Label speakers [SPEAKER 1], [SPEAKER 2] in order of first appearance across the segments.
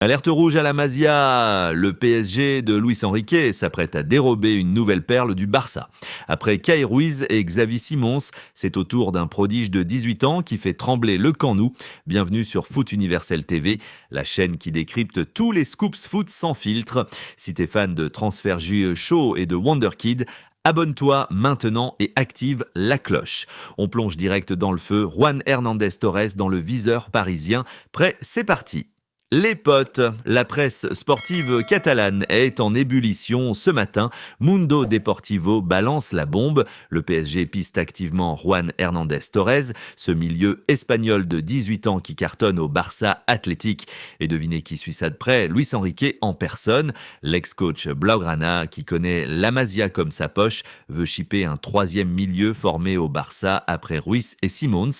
[SPEAKER 1] Alerte rouge à la Masia, le PSG de Luis Enrique s'apprête à dérober une nouvelle perle du Barça. Après Kai Ruiz et Xavi Simons, c'est au tour d'un prodige de 18 ans qui fait trembler le Camp Nou. Bienvenue sur Foot Universel TV, la chaîne qui décrypte tous les scoops foot sans filtre. Si t'es fan de transferts chauds et de Wonderkid, abonne-toi maintenant et active la cloche. On plonge direct dans le feu, Juan Hernandez Torres dans le viseur parisien. Prêt, c'est parti. Les potes, la presse sportive catalane est en ébullition ce matin. Mundo Deportivo balance la bombe. Le PSG piste activement Juan Hernandez Torres, ce milieu espagnol de 18 ans qui cartonne au Barça Athletic. Et devinez qui suit ça de près, Luis Enrique en personne. L'ex-coach Blaugrana, qui connaît la Masia comme sa poche, veut shipper un troisième milieu formé au Barça après Ruiz et Simons.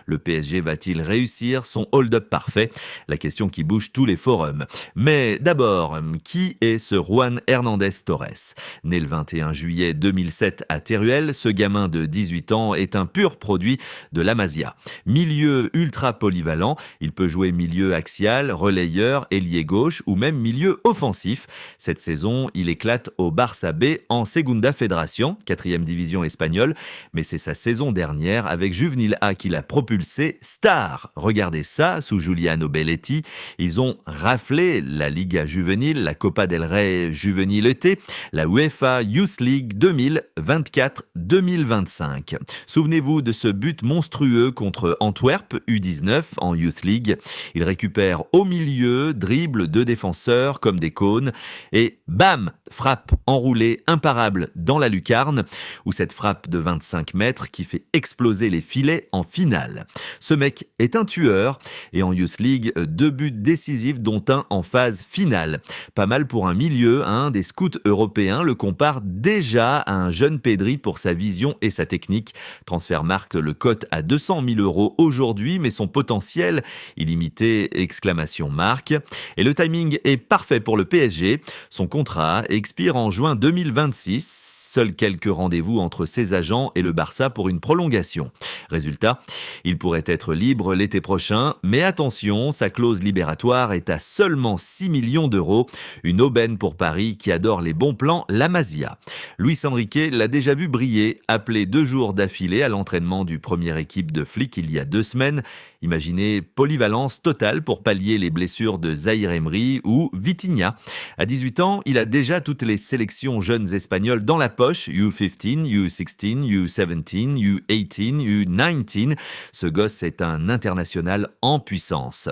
[SPEAKER 1] Le PSG va-t-il réussir son hold-up parfait? La question qui bouge tous les forums. Mais d'abord, qui est ce Juan Hernandez Torres? Né le 21 juillet 2007 à Teruel, ce gamin de 18 ans est un pur produit de la Masia. Milieu ultra polyvalent, il peut jouer milieu axial, relayeur, ailier gauche ou même milieu offensif. Cette saison, il éclate au Barça B en Segunda Federación, 4e division espagnole, mais c'est sa saison dernière avec Juvenil A qui l'a propulsé star. Regardez ça, sous Giuliano Belletti, ils ont raflé la Liga Juvenile, la Copa del Rey Juvenil ET, la UEFA Youth League 2024-2025. Souvenez-vous de ce but monstrueux contre Antwerp U19 en Youth League. Il récupère au milieu, dribble deux défenseurs comme des cônes et bam, frappe enroulée imparable dans la lucarne ou cette frappe de 25 mètres qui fait exploser les filets en finale. Ce mec est un tueur et en Youth League, 2 buts décisifs dont un en phase finale. Pas mal pour un milieu, des scouts européens le comparent déjà à un jeune Pedri pour sa vision et sa technique. Transfermarkt le cote à 200 000 € aujourd'hui, mais son potentiel illimité, exclamation marque. Et le timing est parfait pour le PSG. Son contrat expire en juin 2026. Seuls quelques rendez-vous entre ses agents et le Barça pour une prolongation. Résultat, il pourrait être libre l'été prochain, mais attention, sa clause libératoire est à seulement 6 millions d'euros. Une aubaine pour Paris qui adore les bons plans, la Masia. Luis Enrique l'a déjà vu briller, appelé 2 jours d'affilée à l'entraînement du première équipe de Flick il y a 2 semaines. Imaginez polyvalence totale pour pallier les blessures de Zaïre Emery ou Vitinha. À 18 ans, il a déjà toutes les sélections jeunes espagnoles dans la poche, U15, U16, U17, U18, U19. Ce gosse est un international en puissance.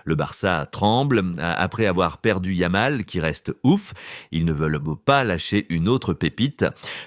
[SPEAKER 1] Le Barça tremble après avoir perdu Yamal, qui reste ouf. Ils ne veulent pas lâcher une autre pépite.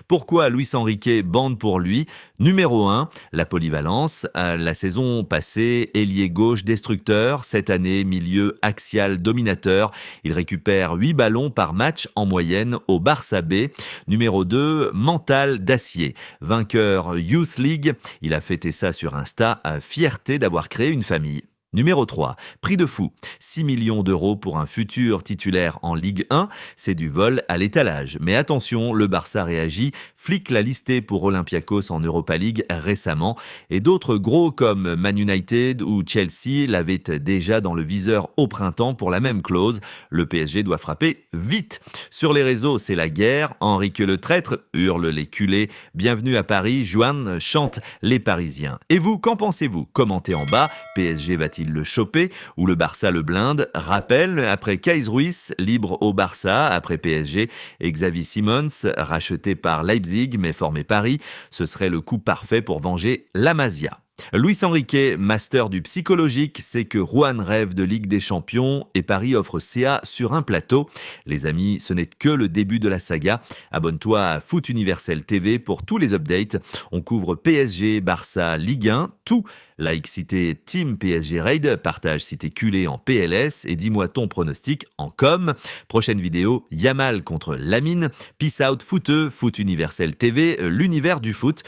[SPEAKER 1] Pourquoi Luis Enrique bande pour lui? Numéro 1, la polyvalence. La saison passée, ailier gauche destructeur. Cette année, milieu axial dominateur. Il récupère 8 ballons par match en moyenne au Barça B. Numéro 2, mental d'acier. Vainqueur Youth League. Il a fêté ça sur Insta, fierté d'avoir créé une famille. Numéro 3, prix de fou, 6 millions d'euros pour un futur titulaire en Ligue 1, c'est du vol à l'étalage. Mais attention, le Barça réagit, Flick l'a listé pour Olympiakos en Europa League récemment, et d'autres gros comme Man United ou Chelsea l'avaient déjà dans le viseur au printemps pour la même clause. Le PSG doit frapper vite. Sur les réseaux, c'est la guerre, Enrique le traître, hurlent les culés, bienvenue à Paris, Juan chante les Parisiens. Et vous, qu'en pensez-vous? Commentez en bas, PSG va-t-il le choper ou le Barça le blinde? Rappel, après Kai Ruiz, libre au Barça, après PSG, et Xavi Simons, racheté par Leipzig mais formé Paris, ce serait le coup parfait pour venger la Masia. Luis Enrique, master du psychologique, sait que Juan rêve de Ligue des Champions et Paris offre CA sur un plateau. Les amis, ce n'est que le début de la saga. Abonne-toi à Foot Universel TV pour tous les updates. On couvre PSG, Barça, Ligue 1, tout. Like si t'es Team PSG Raid, partage si t'es culé en PLS et dis-moi ton pronostic en com. Prochaine vidéo, Yamal contre Lamine. Peace out footeux, Foot Universel TV, l'univers du foot.